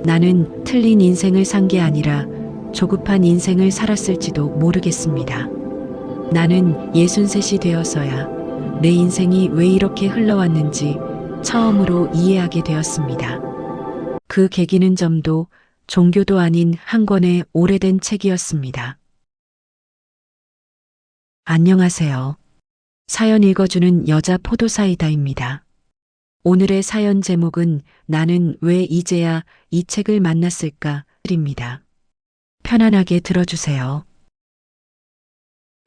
나는 틀린 인생을 산 게 아니라 조급한 인생을 살았을지도 모르겠습니다. 나는 63이 되어서야 내 인생이 왜 이렇게 흘러왔는지 처음으로 이해하게 되었습니다. 그 계기는 점도 종교도 아닌 한 권의 오래된 책이었습니다. 안녕하세요. 사연 읽어주는 여자 포도사이다입니다. 오늘의 사연 제목은 나는 왜 이제야 이 책을 만났을까? 입니다. 편안하게 들어주세요.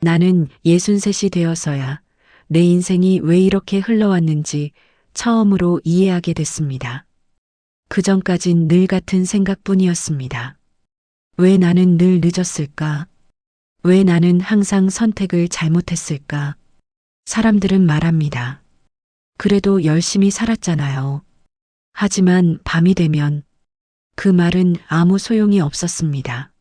나는 63이 되어서야 내 인생이 왜 이렇게 흘러왔는지 처음으로 이해하게 됐습니다. 그전까진 늘 같은 생각뿐이었습니다. 왜 나는 늘 늦었을까? 왜 나는 항상 선택을 잘못했을까? 사람들은 말합니다. 그래도 열심히 살았잖아요. 하지만 밤이 되면 그 말은 아무 소용이 없었습니다.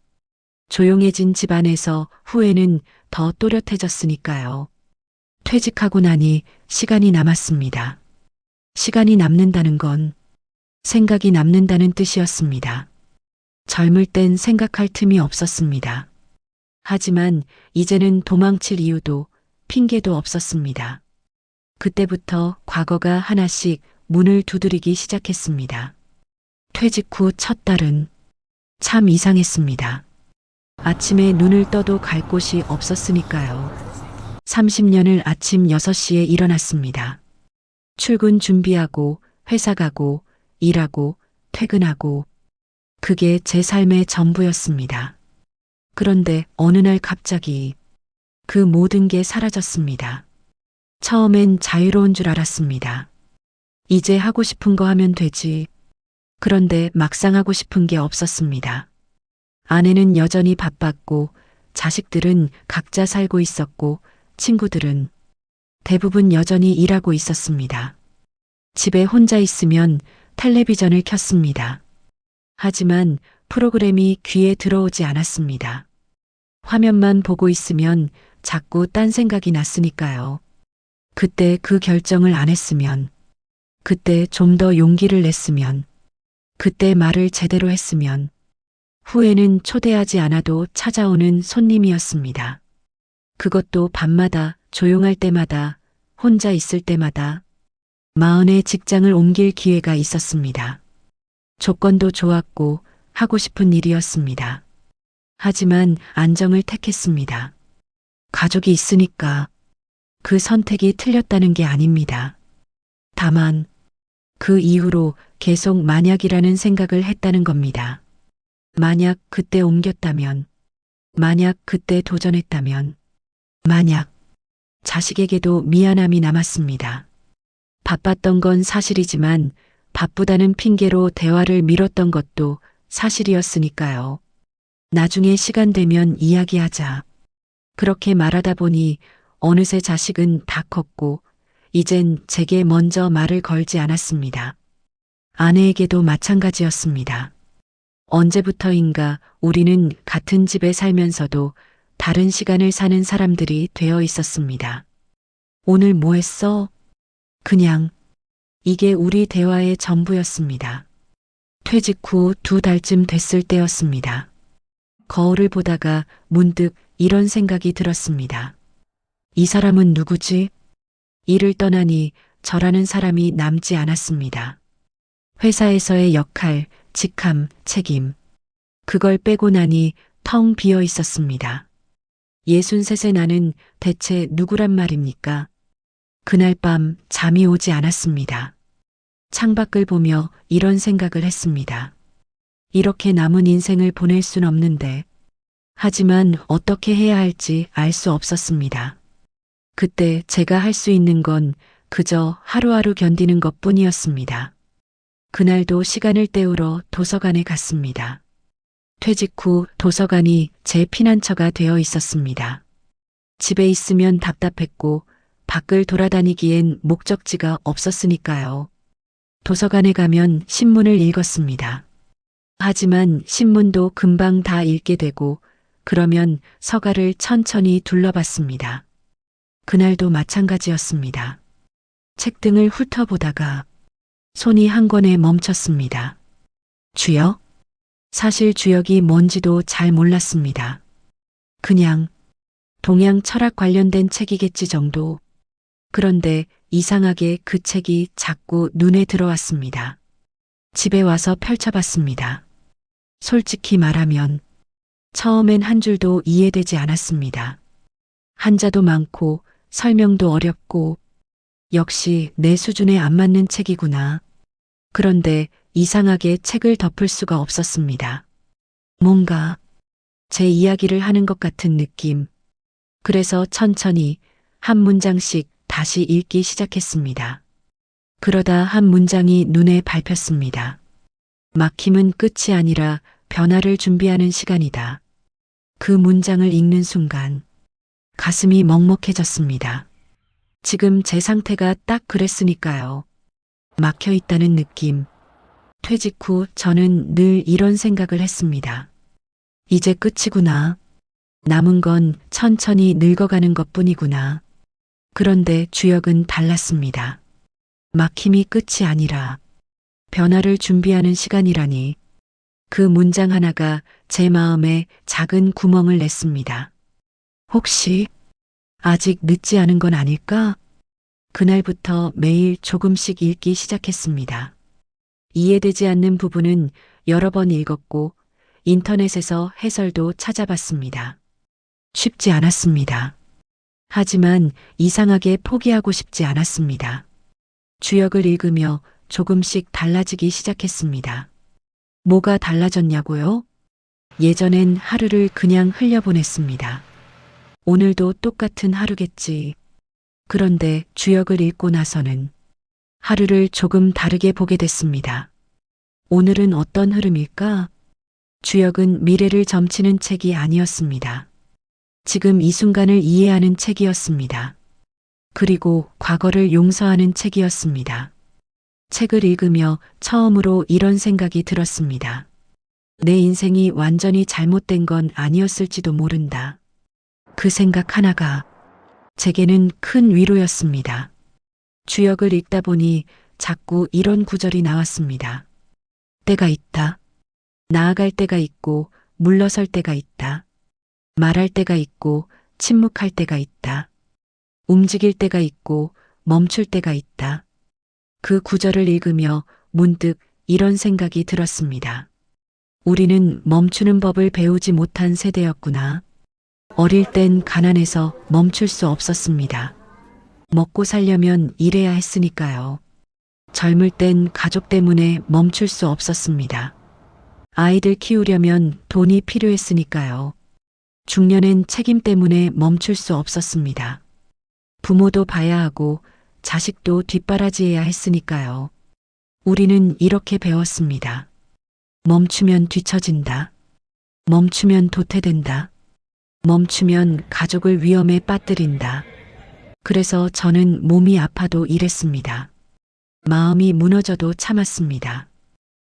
조용해진 집안에서 후회는 더 또렷해졌으니까요. 퇴직하고 나니 시간이 남았습니다. 시간이 남는다는 건 생각이 남는다는 뜻이었습니다. 젊을 땐 생각할 틈이 없었습니다. 하지만 이제는 도망칠 이유도 핑계도 없었습니다. 그때부터 과거가 하나씩 문을 두드리기 시작했습니다. 퇴직 후 첫 달은 참 이상했습니다. 아침에 눈을 떠도 갈 곳이 없었으니까요. 30년을 아침 6시에 일어났습니다. 출근 준비하고 회사 가고 일하고 퇴근하고 그게 제 삶의 전부였습니다. 그런데 어느 날 갑자기 그 모든 게 사라졌습니다. 처음엔 자유로운 줄 알았습니다. 이제 하고 싶은 거 하면 되지. 그런데 막상 하고 싶은 게 없었습니다. 아내는 여전히 바빴고 자식들은 각자 살고 있었고 친구들은 대부분 여전히 일하고 있었습니다. 집에 혼자 있으면 텔레비전을 켰습니다. 하지만 프로그램이 귀에 들어오지 않았습니다. 화면만 보고 있으면 자꾸 딴 생각이 났으니까요. 그때 그 결정을 안 했으면, 그때 좀 더 용기를 냈으면, 그때 말을 제대로 했으면, 후회는 초대하지 않아도 찾아오는 손님이었습니다. 그것도 밤마다, 조용할 때마다, 혼자 있을 때마다, 마흔에 직장을 옮길 기회가 있었습니다. 조건도 좋았고 하고 싶은 일이었습니다. 하지만 안정을 택했습니다. 가족이 있으니까 그 선택이 틀렸다는 게 아닙니다. 다만 그 이후로 계속 만약이라는 생각을 했다는 겁니다. 만약 그때 옮겼다면, 만약 그때 도전했다면, 만약 자식에게도 미안함이 남았습니다. 바빴던 건 사실이지만 바쁘다는 핑계로 대화를 미뤘던 것도 사실이었으니까요. 나중에 시간 되면 이야기하자. 그렇게 말하다 보니 어느새 자식은 다 컸고 이젠 제게 먼저 말을 걸지 않았습니다. 아내에게도 마찬가지였습니다. 언제부터인가 우리는 같은 집에 살면서도 다른 시간을 사는 사람들이 되어 있었습니다. 오늘 뭐 했어? 그냥 이게 우리 대화의 전부였습니다. 퇴직 후 2달쯤 됐을 때였습니다. 거울을 보다가 문득 이런 생각이 들었습니다. 이 사람은 누구지? 일을 떠나니 저라는 사람이 남지 않았습니다. 회사에서의 역할, 직함, 책임. 그걸 빼고 나니 텅 비어 있었습니다. 63세 나는 대체 누구란 말입니까? 그날 밤 잠이 오지 않았습니다. 창밖을 보며 이런 생각을 했습니다. 이렇게 남은 인생을 보낼 순 없는데, 하지만 어떻게 해야 할지 알 수 없었습니다. 그때 제가 할 수 있는 건 그저 하루하루 견디는 것뿐이었습니다. 그날도 시간을 때우러 도서관에 갔습니다. 퇴직 후 도서관이 제 피난처가 되어 있었습니다. 집에 있으면 답답했고 밖을 돌아다니기엔 목적지가 없었으니까요. 도서관에 가면 신문을 읽었습니다. 하지만 신문도 금방 다 읽게 되고 그러면 서가를 천천히 둘러봤습니다. 그날도 마찬가지였습니다. 책등을 훑어보다가 손이 한 권에 멈췄습니다. 주여? 사실 주역이 뭔지도 잘 몰랐습니다. 그냥 동양 철학 관련된 책이겠지 정도. 그런데 이상하게 그 책이 자꾸 눈에 들어왔습니다. 집에 와서 펼쳐봤습니다. 솔직히 말하면 처음엔 한 줄도 이해되지 않았습니다. 한자도 많고 설명도 어렵고 역시 내 수준에 안 맞는 책이구나. 그런데 이상하게 책을 덮을 수가 없었습니다. 뭔가 제 이야기를 하는 것 같은 느낌. 그래서 천천히 한 문장씩 다시 읽기 시작했습니다. 그러다 한 문장이 눈에 밟혔습니다. 막힘은 끝이 아니라 변화를 준비하는 시간이다. 그 문장을 읽는 순간 가슴이 먹먹해졌습니다. 지금 제 상태가 딱 그랬으니까요. 막혀 있다는 느낌. 퇴직 후 저는 늘 이런 생각을 했습니다. 이제 끝이구나. 남은 건 천천히 늙어가는 것뿐이구나. 그런데 주역은 달랐습니다. 막힘이 끝이 아니라 변화를 준비하는 시간이라니. 그 문장 하나가 제 마음에 작은 구멍을 냈습니다. 혹시 아직 늦지 않은 건 아닐까? 그날부터 매일 조금씩 읽기 시작했습니다. 이해되지 않는 부분은 여러 번 읽었고 인터넷에서 해설도 찾아봤습니다. 쉽지 않았습니다. 하지만 이상하게 포기하고 싶지 않았습니다. 주역을 읽으며 조금씩 달라지기 시작했습니다. 뭐가 달라졌냐고요? 예전엔 하루를 그냥 흘려보냈습니다. 오늘도 똑같은 하루겠지. 그런데 주역을 읽고 나서는 하루를 조금 다르게 보게 됐습니다. 오늘은 어떤 흐름일까? 주역은 미래를 점치는 책이 아니었습니다. 지금 이 순간을 이해하는 책이었습니다. 그리고 과거를 용서하는 책이었습니다. 책을 읽으며 처음으로 이런 생각이 들었습니다. 내 인생이 완전히 잘못된 건 아니었을지도 모른다. 그 생각 하나가 제게는 큰 위로였습니다. 주역을 읽다 보니 자꾸 이런 구절이 나왔습니다. 때가 있다. 나아갈 때가 있고 물러설 때가 있다. 말할 때가 있고 침묵할 때가 있다. 움직일 때가 있고 멈출 때가 있다. 그 구절을 읽으며 문득 이런 생각이 들었습니다. 우리는 멈추는 법을 배우지 못한 세대였구나. 어릴 땐 가난해서 멈출 수 없었습니다. 먹고 살려면 일해야 했으니까요. 젊을 땐 가족 때문에 멈출 수 없었습니다. 아이들 키우려면 돈이 필요했으니까요. 중년엔 책임 때문에 멈출 수 없었습니다. 부모도 봐야 하고 자식도 뒷바라지해야 했으니까요. 우리는 이렇게 배웠습니다. 멈추면 뒤처진다. 멈추면 도태된다. 멈추면 가족을 위험에 빠뜨린다. 그래서 저는 몸이 아파도 일했습니다. 마음이 무너져도 참았습니다.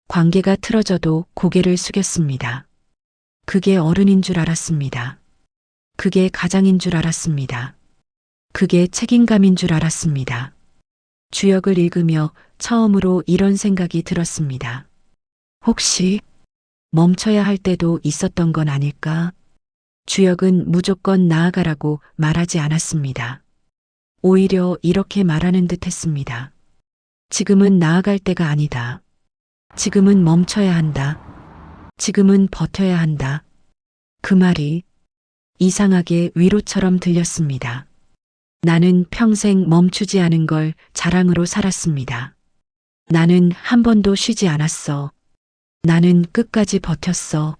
관계가 틀어져도 고개를 숙였습니다. 그게 어른인 줄 알았습니다. 그게 가장인 줄 알았습니다. 그게 책임감인 줄 알았습니다. 주역을 읽으며 처음으로 이런 생각이 들었습니다. 혹시 멈춰야 할 때도 있었던 건 아닐까? 주역은 무조건 나아가라고 말하지 않았습니다. 오히려 이렇게 말하는 듯 했습니다. 지금은 나아갈 때가 아니다. 지금은 멈춰야 한다. 지금은 버텨야 한다. 그 말이 이상하게 위로처럼 들렸습니다. 나는 평생 멈추지 않은 걸 자랑으로 살았습니다. 나는 한 번도 쉬지 않았어. 나는 끝까지 버텼어.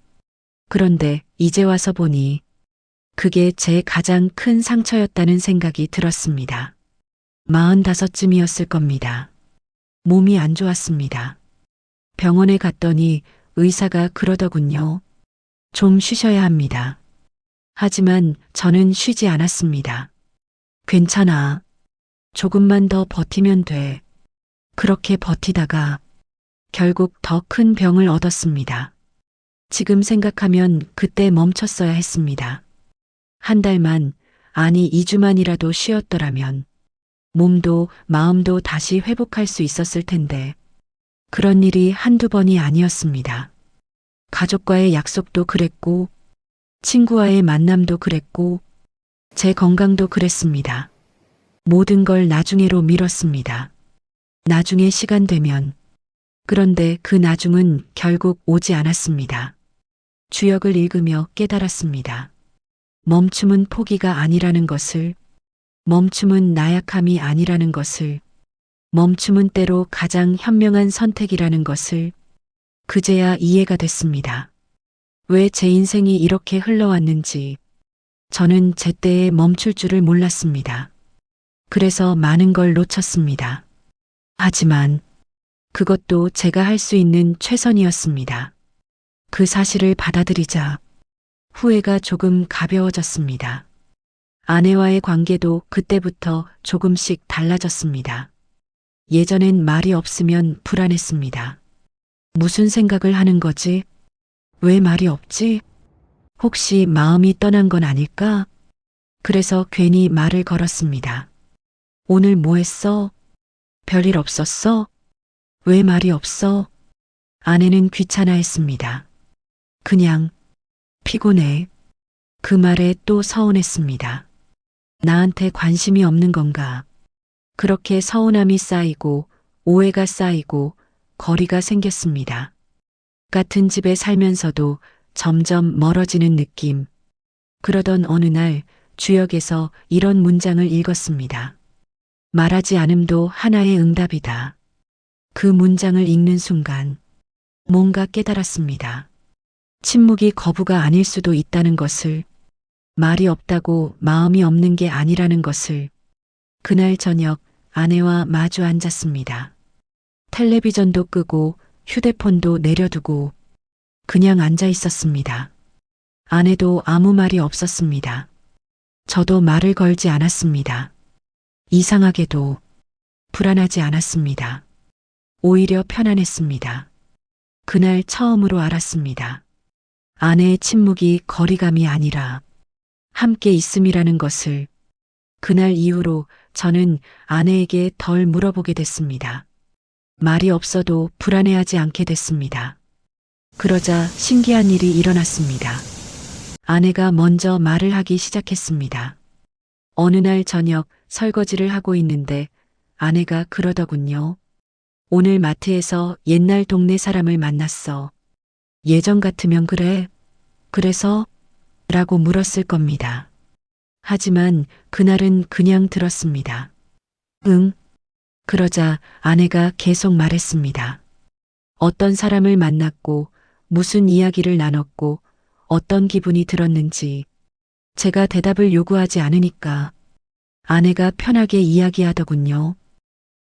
그런데 이제 와서 보니 그게 제 가장 큰 상처였다는 생각이 들었습니다. 45쯤이었을 겁니다. 몸이 안 좋았습니다. 병원에 갔더니 의사가 그러더군요. 좀 쉬셔야 합니다. 하지만 저는 쉬지 않았습니다. 괜찮아. 조금만 더 버티면 돼. 그렇게 버티다가 결국 더 큰 병을 얻었습니다. 지금 생각하면 그때 멈췄어야 했습니다. 한 달만, 아니 2주만이라도 쉬었더라면 몸도 마음도 다시 회복할 수 있었을 텐데 그런 일이 한두 번이 아니었습니다. 가족과의 약속도 그랬고, 친구와의 만남도 그랬고, 제 건강도 그랬습니다. 모든 걸 나중에로 미뤘습니다. 나중에 시간 되면. 그런데 그 나중은 결국 오지 않았습니다. 주역을 읽으며 깨달았습니다. 멈춤은 포기가 아니라는 것을, 멈춤은 나약함이 아니라는 것을, 멈춤은 때로 가장 현명한 선택이라는 것을 그제야 이해가 됐습니다. 왜 제 인생이 이렇게 흘러왔는지 저는 제때에 멈출 줄을 몰랐습니다. 그래서 많은 걸 놓쳤습니다. 하지만 그것도 제가 할 수 있는 최선이었습니다. 그 사실을 받아들이자 후회가 조금 가벼워졌습니다. 아내와의 관계도 그때부터 조금씩 달라졌습니다. 예전엔 말이 없으면 불안했습니다. 무슨 생각을 하는 거지? 왜 말이 없지? 혹시 마음이 떠난 건 아닐까? 그래서 괜히 말을 걸었습니다. 오늘 뭐 했어? 별일 없었어? 왜 말이 없어? 아내는 귀찮아했습니다. 그냥 피곤해. 그 말에 또 서운했습니다. 나한테 관심이 없는 건가? 그렇게 서운함이 쌓이고 오해가 쌓이고 거리가 생겼습니다. 같은 집에 살면서도 점점 멀어지는 느낌. 그러던 어느 날 주역에서 이런 문장을 읽었습니다. 말하지 않음도 하나의 응답이다. 그 문장을 읽는 순간 뭔가 깨달았습니다. 침묵이 거부가 아닐 수도 있다는 것을, 말이 없다고 마음이 없는 게 아니라는 것을. 그날 저녁 아내와 마주 앉았습니다. 텔레비전도 끄고 휴대폰도 내려두고 그냥 앉아 있었습니다. 아내도 아무 말이 없었습니다. 저도 말을 걸지 않았습니다. 이상하게도 불안하지 않았습니다. 오히려 편안했습니다. 그날 처음으로 알았습니다. 아내의 침묵이 거리감이 아니라 함께 있음이라는 것을. 그날 이후로 저는 아내에게 덜 물어보게 됐습니다. 말이 없어도 불안해하지 않게 됐습니다. 그러자 신기한 일이 일어났습니다. 아내가 먼저 말을 하기 시작했습니다. 어느 날 저녁 설거지를 하고 있는데 아내가 그러더군요. 오늘 마트에서 옛날 동네 사람을 만났어. 예전 같으면 그래? 그래서? 라고 물었을 겁니다. 하지만 그날은 그냥 들었습니다. 응. 그러자 아내가 계속 말했습니다. 어떤 사람을 만났고 무슨 이야기를 나눴고 어떤 기분이 들었는지. 제가 대답을 요구하지 않으니까 아내가 편하게 이야기하더군요.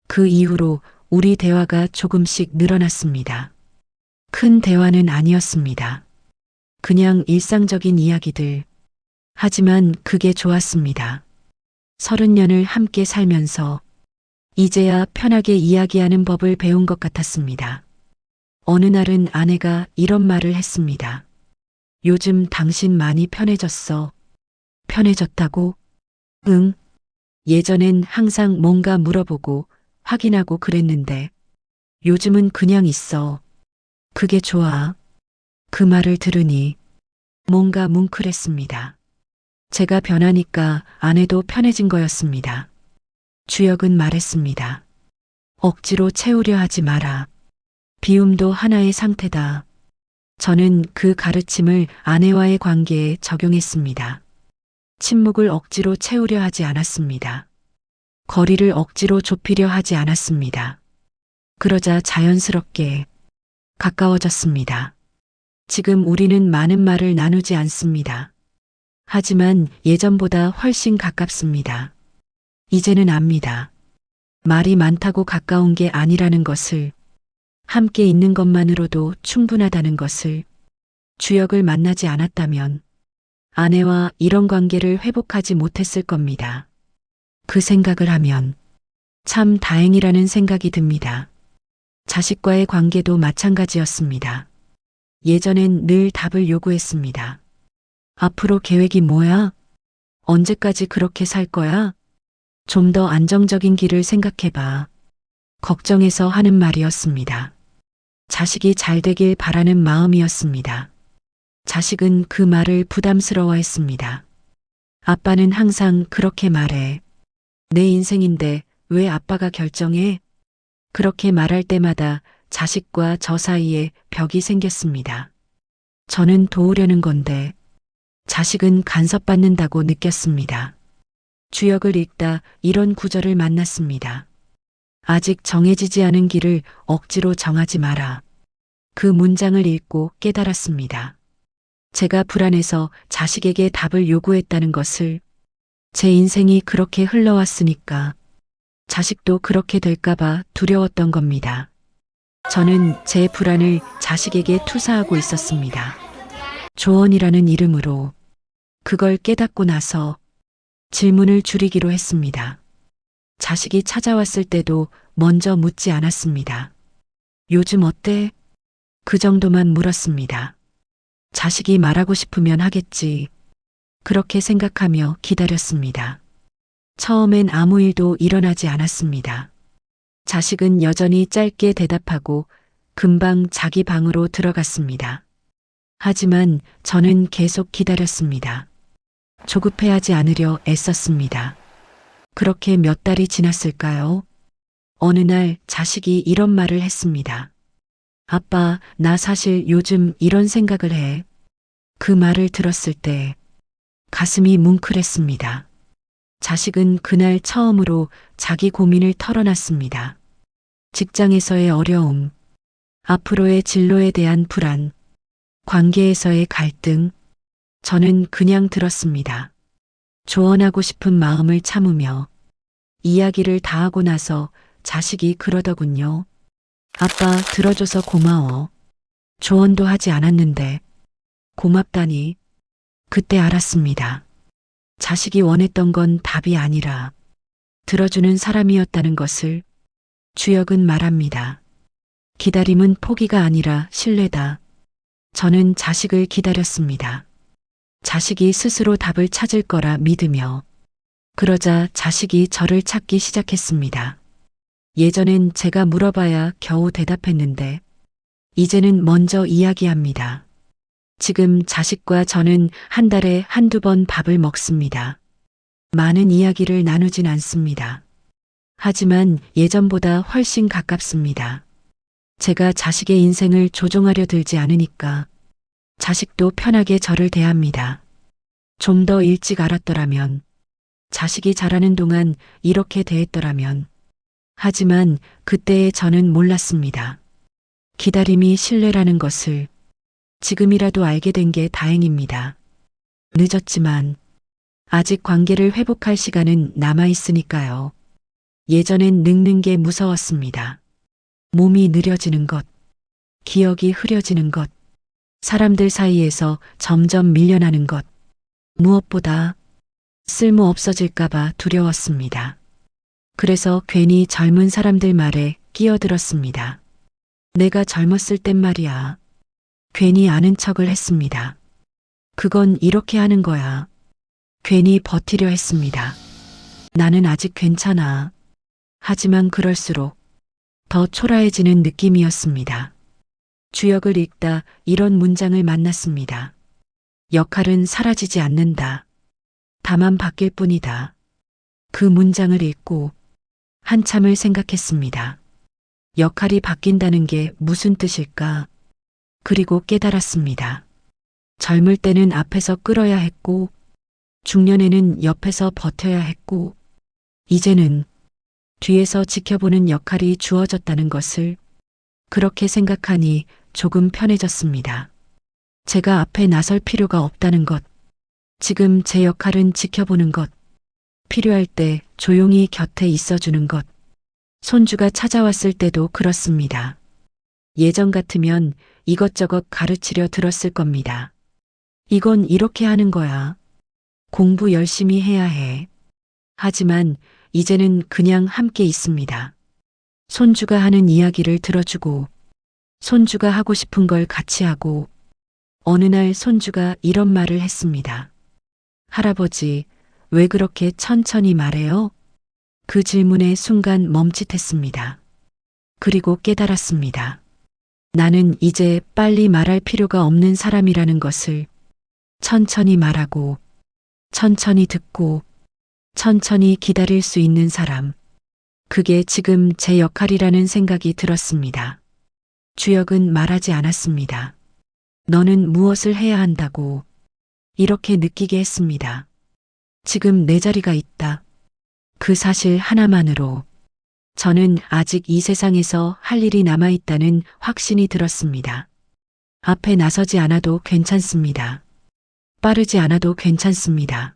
그 이후로 우리 대화가 조금씩 늘어났습니다. 큰 대화는 아니었습니다. 그냥 일상적인 이야기들. 하지만 그게 좋았습니다. 30년을 함께 살면서 이제야 편하게 이야기하는 법을 배운 것 같았습니다. 어느 날은 아내가 이런 말을 했습니다. 요즘 당신 많이 편해졌어. 편해졌다고? 응. 예전엔 항상 뭔가 물어보고 확인하고 그랬는데 요즘은 그냥 있어. 그게 좋아. 그 말을 들으니 뭔가 뭉클했습니다. 제가 변하니까 아내도 편해진 거였습니다. 주역은 말했습니다. 억지로 채우려 하지 마라. 비움도 하나의 상태다. 저는 그 가르침을 아내와의 관계에 적용했습니다. 침묵을 억지로 채우려 하지 않았습니다. 거리를 억지로 좁히려 하지 않았습니다. 그러자 자연스럽게 가까워졌습니다. 지금 우리는 많은 말을 나누지 않습니다. 하지만 예전보다 훨씬 가깝습니다. 이제는 압니다. 말이 많다고 가까운 게 아니라는 것을, 함께 있는 것만으로도 충분하다는 것을. 주역을 만나지 않았다면 아내와 이런 관계를 회복하지 못했을 겁니다. 그 생각을 하면 참 다행이라는 생각이 듭니다. 자식과의 관계도 마찬가지였습니다. 예전엔 늘 답을 요구했습니다. 앞으로 계획이 뭐야? 언제까지 그렇게 살 거야? 좀 더 안정적인 길을 생각해봐. 걱정해서 하는 말이었습니다. 자식이 잘 되길 바라는 마음이었습니다. 자식은 그 말을 부담스러워했습니다. 아빠는 항상 그렇게 말해. 내 인생인데 왜 아빠가 결정해? 그렇게 말할 때마다 자식과 저 사이에 벽이 생겼습니다. 저는 도우려는 건데 자식은 간섭받는다고 느꼈습니다. 주역을 읽다 이런 구절을 만났습니다. 아직 정해지지 않은 길을 억지로 정하지 마라. 그 문장을 읽고 깨달았습니다. 제가 불안해서 자식에게 답을 요구했다는 것을, 제 인생이 그렇게 흘러왔으니까 자식도 그렇게 될까봐 두려웠던 겁니다. 저는 제 불안을 자식에게 투사하고 있었습니다. 조언이라는 이름으로. 그걸 깨닫고 나서 질문을 줄이기로 했습니다. 자식이 찾아왔을 때도 먼저 묻지 않았습니다. 요즘 어때? 그 정도만 물었습니다. 자식이 말하고 싶으면 하겠지. 그렇게 생각하며 기다렸습니다. 처음엔 아무 일도 일어나지 않았습니다. 자식은 여전히 짧게 대답하고 금방 자기 방으로 들어갔습니다. 하지만 저는 계속 기다렸습니다. 조급해하지 않으려 애썼습니다. 그렇게 몇 달이 지났을까요? 어느 날 자식이 이런 말을 했습니다. 아빠, 나 사실 요즘 이런 생각을 해. 그 말을 들었을 때 가슴이 뭉클했습니다. 자식은 그날 처음으로 자기 고민을 털어놨습니다. 직장에서의 어려움, 앞으로의 진로에 대한 불안, 관계에서의 갈등. 저는 그냥 들었습니다. 조언하고 싶은 마음을 참으며 이야기를 다 하고 나서 자식이 그러더군요. 아빠, 들어줘서 고마워. 조언도 하지 않았는데 고맙다니. 그때 알았습니다. 자식이 원했던 건 답이 아니라 들어주는 사람이었다는 것을. 주역은 말합니다. 기다림은 포기가 아니라 신뢰다. 저는 자식을 기다렸습니다. 자식이 스스로 답을 찾을 거라 믿으며. 그러자 자식이 저를 찾기 시작했습니다. 예전엔 제가 물어봐야 겨우 대답했는데 이제는 먼저 이야기합니다. 지금 자식과 저는 한 달에 한두 번 밥을 먹습니다. 많은 이야기를 나누진 않습니다. 하지만 예전보다 훨씬 가깝습니다. 제가 자식의 인생을 조종하려 들지 않으니까 자식도 편하게 저를 대합니다. 좀 더 일찍 알았더라면, 자식이 자라는 동안 이렇게 대했더라면. 하지만 그때의 저는 몰랐습니다. 기다림이 신뢰라는 것을. 지금이라도 알게 된 게 다행입니다. 늦었지만 아직 관계를 회복할 시간은 남아 있으니까요. 예전엔 늙는 게 무서웠습니다. 몸이 느려지는 것, 기억이 흐려지는 것, 사람들 사이에서 점점 밀려나는 것, 무엇보다 쓸모 없어질까봐 두려웠습니다. 그래서 괜히 젊은 사람들 말에 끼어들었습니다. 내가 젊었을 땐 말이야. 괜히 아는 척을 했습니다. 그건 이렇게 하는 거야. 괜히 버티려 했습니다. 나는 아직 괜찮아. 하지만 그럴수록 더 초라해지는 느낌이었습니다. 주역을 읽다 이런 문장을 만났습니다. 역할은 사라지지 않는다. 다만 바뀔 뿐이다. 그 문장을 읽고 한참을 생각했습니다. 역할이 바뀐다는 게 무슨 뜻일까? 그리고 깨달았습니다. 젊을 때는 앞에서 끌어야 했고, 중년에는 옆에서 버텨야 했고, 이제는 뒤에서 지켜보는 역할이 주어졌다는 것을. 그렇게 생각하니 조금 편해졌습니다. 제가 앞에 나설 필요가 없다는 것. 지금 제 역할은 지켜보는 것. 필요할 때 조용히 곁에 있어주는 것. 손주가 찾아왔을 때도 그렇습니다. 예전 같으면 이것저것 가르치려 들었을 겁니다. 이건 이렇게 하는 거야. 공부 열심히 해야 해. 하지만 이제는 그냥 함께 있습니다. 손주가 하는 이야기를 들어주고, 손주가 하고 싶은 걸 같이 하고, 어느 날 손주가 이런 말을 했습니다. 할아버지, 왜 그렇게 천천히 말해요? 그 질문에 순간 멈칫했습니다. 그리고 깨달았습니다. 나는 이제 빨리 말할 필요가 없는 사람이라는 것을 천천히 말하고, 천천히 듣고, 천천히 기다릴 수 있는 사람. 그게 지금 제 역할이라는 생각이 들었습니다. 주역은 말하지 않았습니다. 너는 무엇을 해야 한다고 이렇게 느끼게 했습니다. 지금 내 자리가 있다. 그 사실 하나만으로 저는 아직 이 세상에서 할 일이 남아있다는 확신이 들었습니다. 앞에 나서지 않아도 괜찮습니다. 빠르지 않아도 괜찮습니다.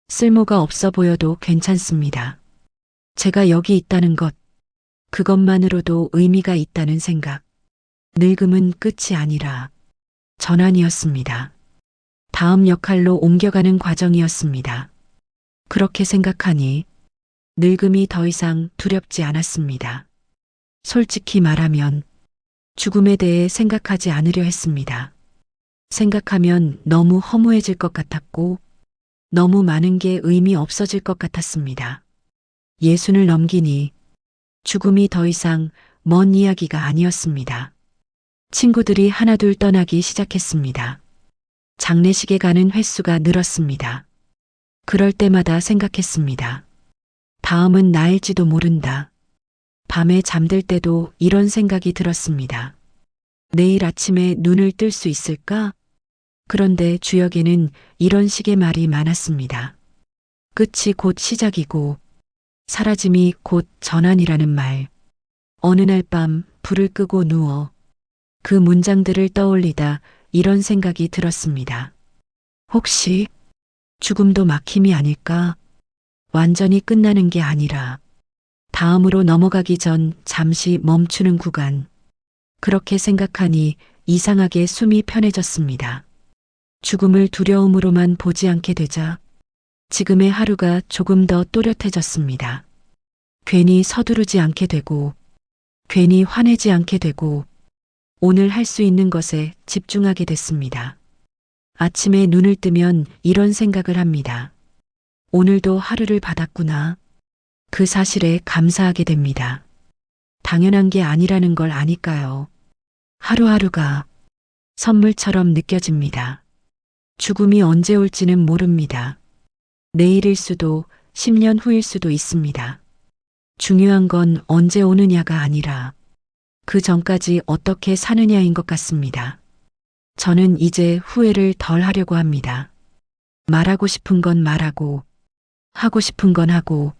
쓸모가 없어 보여도 괜찮습니다. 제가 여기 있다는 것, 그것만으로도 의미가 있다는 생각. 늙음은 끝이 아니라 전환이었습니다. 다음 역할로 옮겨가는 과정이었습니다. 그렇게 생각하니 늙음이 더 이상 두렵지 않았습니다. 솔직히 말하면 죽음에 대해 생각하지 않으려 했습니다. 생각하면 너무 허무해질 것 같았고 너무 많은 게 의미 없어질 것 같았습니다. 예순을 넘기니 죽음이 더 이상 먼 이야기가 아니었습니다. 친구들이 하나둘 떠나기 시작했습니다. 장례식에 가는 횟수가 늘었습니다. 그럴 때마다 생각했습니다. 다음은 나일지도 모른다. 밤에 잠들 때도 이런 생각이 들었습니다. 내일 아침에 눈을 뜰 수 있을까? 그런데 주역에는 이런 식의 말이 많았습니다. 끝이 곧 시작이고 사라짐이 곧 전환이라는 말. 어느 날 밤 불을 끄고 누워 그 문장들을 떠올리다 이런 생각이 들었습니다. 혹시 죽음도 막힘이 아닐까? 완전히 끝나는 게 아니라 다음으로 넘어가기 전 잠시 멈추는 구간. 그렇게 생각하니 이상하게 숨이 편해졌습니다. 죽음을 두려움으로만 보지 않게 되자 지금의 하루가 조금 더 또렷해졌습니다. 괜히 서두르지 않게 되고, 괜히 화내지 않게 되고, 오늘 할 수 있는 것에 집중하게 됐습니다. 아침에 눈을 뜨면 이런 생각을 합니다. 오늘도 하루를 받았구나. 그 사실에 감사하게 됩니다. 당연한 게 아니라는 걸 아니까요. 하루하루가 선물처럼 느껴집니다. 죽음이 언제 올지는 모릅니다. 내일일 수도 10년 후일 수도 있습니다. 중요한 건 언제 오느냐가 아니라 그 전까지 어떻게 사느냐인 것 같습니다. 저는 이제 후회를 덜 하려고 합니다. 말하고 싶은 건 말하고, 하고 싶은 건 하고,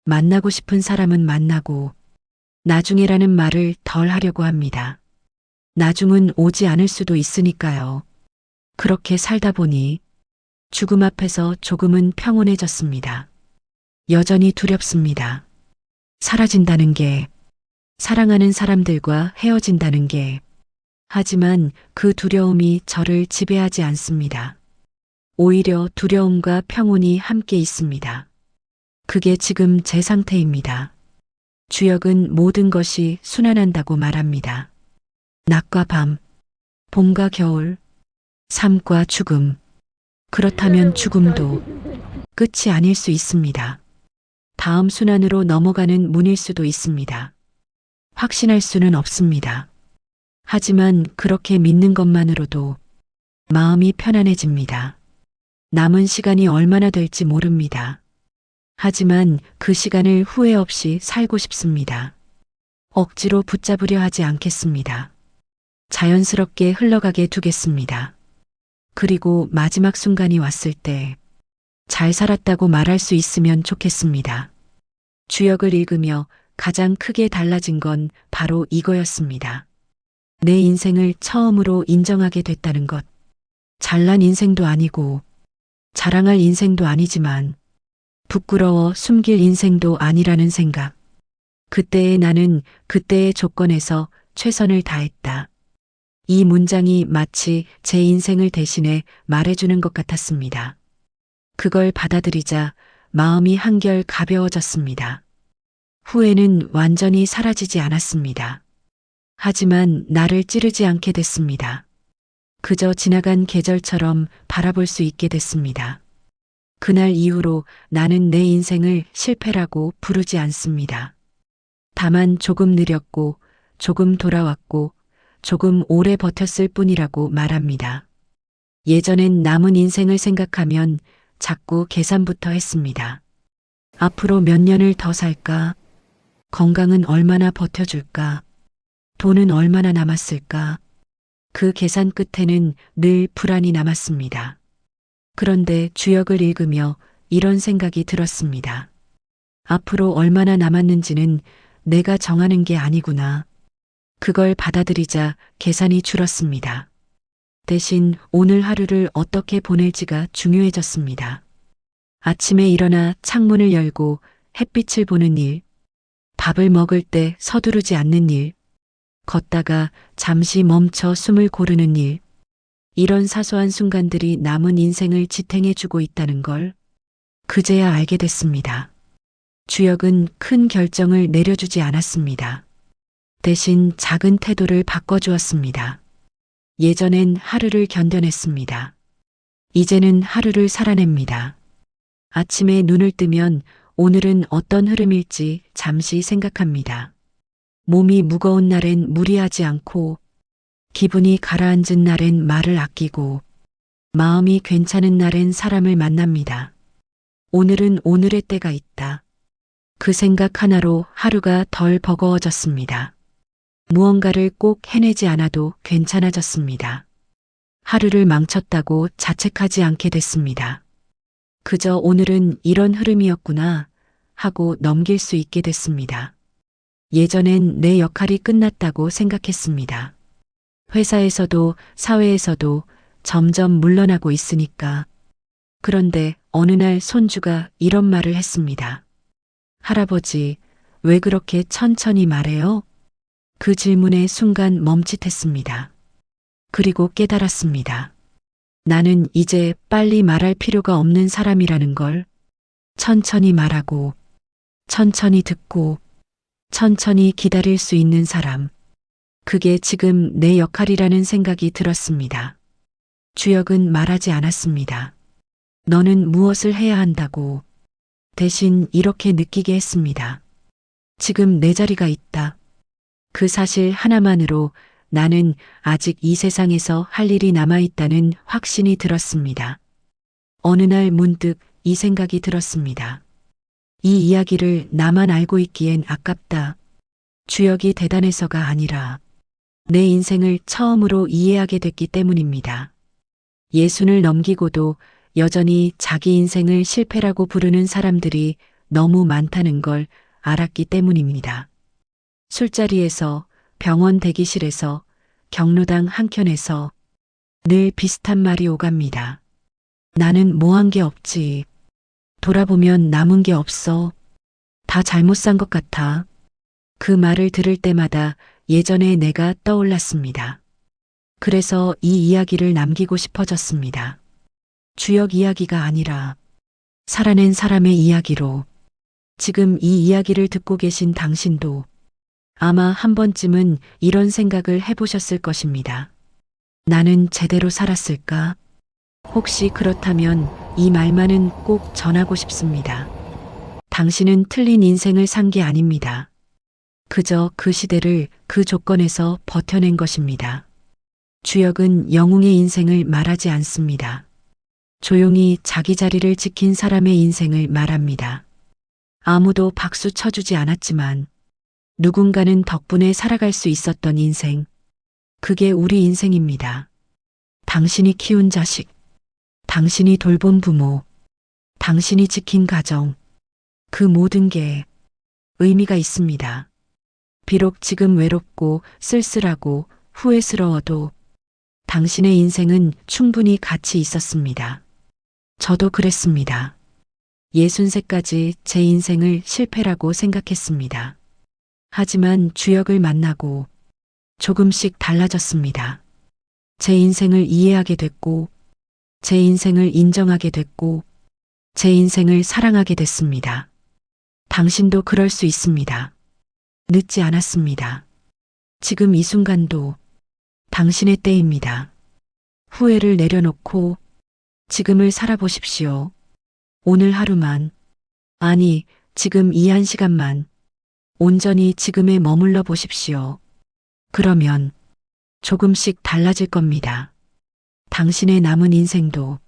만나고 싶은 사람은 만나고, 나중에라는 말을 덜 하려고 합니다. 나중은 오지 않을 수도 있으니까요. 그렇게 살다 보니 죽음 앞에서 조금은 평온해졌습니다. 여전히 두렵습니다. 사라진다는 게, 사랑하는 사람들과 헤어진다는 게, 하지만 그 두려움이 저를 지배하지 않습니다. 오히려 두려움과 평온이 함께 있습니다. 그게 지금 제 상태입니다. 주역은 모든 것이 순환한다고 말합니다. 낮과 밤, 봄과 겨울, 삶과 죽음. 그렇다면 죽음도 끝이 아닐 수 있습니다. 다음 순환으로 넘어가는 문일 수도 있습니다. 확신할 수는 없습니다. 하지만 그렇게 믿는 것만으로도 마음이 편안해집니다. 남은 시간이 얼마나 될지 모릅니다. 하지만 그 시간을 후회 없이 살고 싶습니다. 억지로 붙잡으려 하지 않겠습니다. 자연스럽게 흘러가게 두겠습니다. 그리고 마지막 순간이 왔을 때 잘 살았다고 말할 수 있으면 좋겠습니다. 주역을 읽으며 가장 크게 달라진 건 바로 이거였습니다. 내 인생을 처음으로 인정하게 됐다는 것. 잘난 인생도 아니고 자랑할 인생도 아니지만 부끄러워 숨길 인생도 아니라는 생각. 그때의 나는 그때의 조건에서 최선을 다했다. 이 문장이 마치 제 인생을 대신해 말해주는 것 같았습니다. 그걸 받아들이자 마음이 한결 가벼워졌습니다. 후회는 완전히 사라지지 않았습니다. 하지만 나를 찌르지 않게 됐습니다. 그저 지나간 계절처럼 바라볼 수 있게 됐습니다. 그날 이후로 나는 내 인생을 실패라고 부르지 않습니다. 다만 조금 느렸고, 조금 돌아왔고, 조금 오래 버텼을 뿐이라고 말합니다. 예전엔 남은 인생을 생각하면 자꾸 계산부터 했습니다. 앞으로 몇 년을 더 살까? 건강은 얼마나 버텨줄까? 돈은 얼마나 남았을까? 그 계산 끝에는 늘 불안이 남았습니다. 그런데 주역을 읽으며 이런 생각이 들었습니다. 앞으로 얼마나 남았는지는 내가 정하는 게 아니구나. 그걸 받아들이자 계산이 줄었습니다. 대신 오늘 하루를 어떻게 보낼지가 중요해졌습니다. 아침에 일어나 창문을 열고 햇빛을 보는 일, 밥을 먹을 때 서두르지 않는 일, 걷다가 잠시 멈춰 숨을 고르는 일, 이런 사소한 순간들이 남은 인생을 지탱해주고 있다는 걸 그제야 알게 됐습니다. 주역은 큰 결정을 내려주지 않았습니다. 대신 작은 태도를 바꿔주었습니다. 예전엔 하루를 견뎌냈습니다. 이제는 하루를 살아냅니다. 아침에 눈을 뜨면 오늘은 어떤 흐름일지 잠시 생각합니다. 몸이 무거운 날엔 무리하지 않고, 기분이 가라앉은 날엔 말을 아끼고, 마음이 괜찮은 날엔 사람을 만납니다. 오늘은 오늘의 때가 있다. 그 생각 하나로 하루가 덜 버거워졌습니다. 무언가를 꼭 해내지 않아도 괜찮아졌습니다. 하루를 망쳤다고 자책하지 않게 됐습니다. 그저 오늘은 이런 흐름이었구나 하고 넘길 수 있게 됐습니다. 예전엔 내 역할이 끝났다고 생각했습니다. 회사에서도 사회에서도 점점 물러나고 있으니까. 그런데 어느 날 손주가 이런 말을 했습니다. 할아버지, 왜 그렇게 천천히 말해요? 그 질문에 순간 멈칫했습니다. 그리고 깨달았습니다. 나는 이제 빨리 말할 필요가 없는 사람이라는 걸. 천천히 말하고, 천천히 듣고, 천천히 기다릴 수 있는 사람. 그게 지금 내 역할이라는 생각이 들었습니다. 주역은 말하지 않았습니다. 너는 무엇을 해야 한다고. 대신 이렇게 느끼게 했습니다. 지금 내 자리가 있다. 그 사실 하나만으로 나는 아직 이 세상에서 할 일이 남아있다는 확신이 들었습니다. 어느 날 문득 이 생각이 들었습니다. 이 이야기를 나만 알고 있기엔 아깝다. 주역이 대단해서가 아니라 내 인생을 처음으로 이해하게 됐기 때문입니다. 예순을 넘기고도 여전히 자기 인생을 실패라고 부르는 사람들이 너무 많다는 걸 알았기 때문입니다. 술자리에서, 병원 대기실에서, 경로당 한켠에서 늘 비슷한 말이 오갑니다. 나는 뭐 한 게 없지. 돌아보면 남은 게 없어. 다 잘못 산 것 같아. 그 말을 들을 때마다 예전의 내가 떠올랐습니다. 그래서 이 이야기를 남기고 싶어졌습니다. 주역 이야기가 아니라 살아낸 사람의 이야기로. 지금 이 이야기를 듣고 계신 당신도 아마 한 번쯤은 이런 생각을 해보셨을 것입니다. 나는 제대로 살았을까? 혹시 그렇다면 이 말만은 꼭 전하고 싶습니다. 당신은 틀린 인생을 산 게 아닙니다. 그저 그 시대를 그 조건에서 버텨낸 것입니다. 주역은 영웅의 인생을 말하지 않습니다. 조용히 자기 자리를 지킨 사람의 인생을 말합니다. 아무도 박수 쳐주지 않았지만 누군가는 덕분에 살아갈 수 있었던 인생. 그게 우리 인생입니다. 당신이 키운 자식, 당신이 돌본 부모, 당신이 지킨 가정, 그 모든 게 의미가 있습니다. 비록 지금 외롭고 쓸쓸하고 후회스러워도 당신의 인생은 충분히 가치 있었습니다. 저도 그랬습니다. 60세까지 제 인생을 실패라고 생각했습니다. 하지만 주역을 만나고 조금씩 달라졌습니다. 제 인생을 이해하게 됐고, 제 인생을 인정하게 됐고, 제 인생을 사랑하게 됐습니다. 당신도 그럴 수 있습니다. 늦지 않았습니다. 지금 이 순간도 당신의 때입니다. 후회를 내려놓고 지금을 살아보십시오. 오늘 하루만, 아니, 지금 이 한 시간만 온전히 지금에 머물러 보십시오. 그러면 조금씩 달라질 겁니다. 당신의 남은 인생도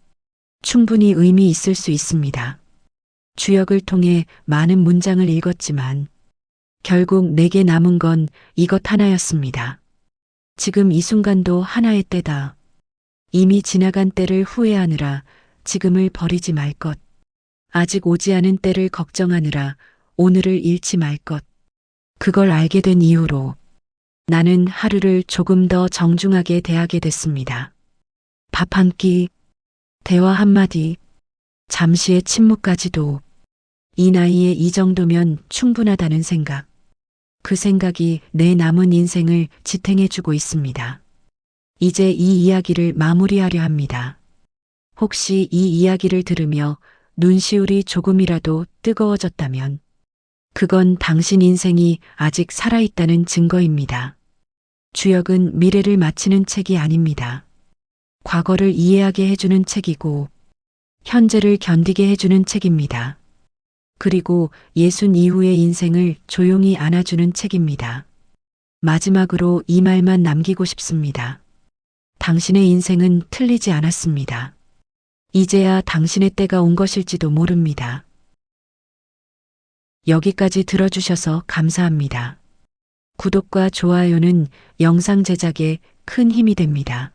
충분히 의미 있을 수 있습니다. 주역을 통해 많은 문장을 읽었지만 결국 내게 남은 건 이것 하나였습니다. 지금 이 순간도 하나의 때다. 이미 지나간 때를 후회하느라 지금을 버리지 말 것. 아직 오지 않은 때를 걱정하느라 오늘을 잃지 말 것. 그걸 알게 된 이후로 나는 하루를 조금 더 정중하게 대하게 됐습니다. 밥 한 끼, 대화 한마디, 잠시의 침묵까지도 이 나이에 이 정도면 충분하다는 생각. 그 생각이 내 남은 인생을 지탱해주고 있습니다. 이제 이 이야기를 마무리하려 합니다. 혹시 이 이야기를 들으며 눈시울이 조금이라도 뜨거워졌다면 그건 당신 인생이 아직 살아있다는 증거입니다. 주역은 미래를 맞히는 책이 아닙니다. 과거를 이해하게 해주는 책이고 현재를 견디게 해주는 책입니다. 그리고 예순 이후의 인생을 조용히 안아주는 책입니다. 마지막으로 이 말만 남기고 싶습니다. 당신의 인생은 틀리지 않았습니다. 이제야 당신의 때가 온 것일지도 모릅니다. 여기까지 들어주셔서 감사합니다. 구독과 좋아요는 영상 제작에 큰 힘이 됩니다.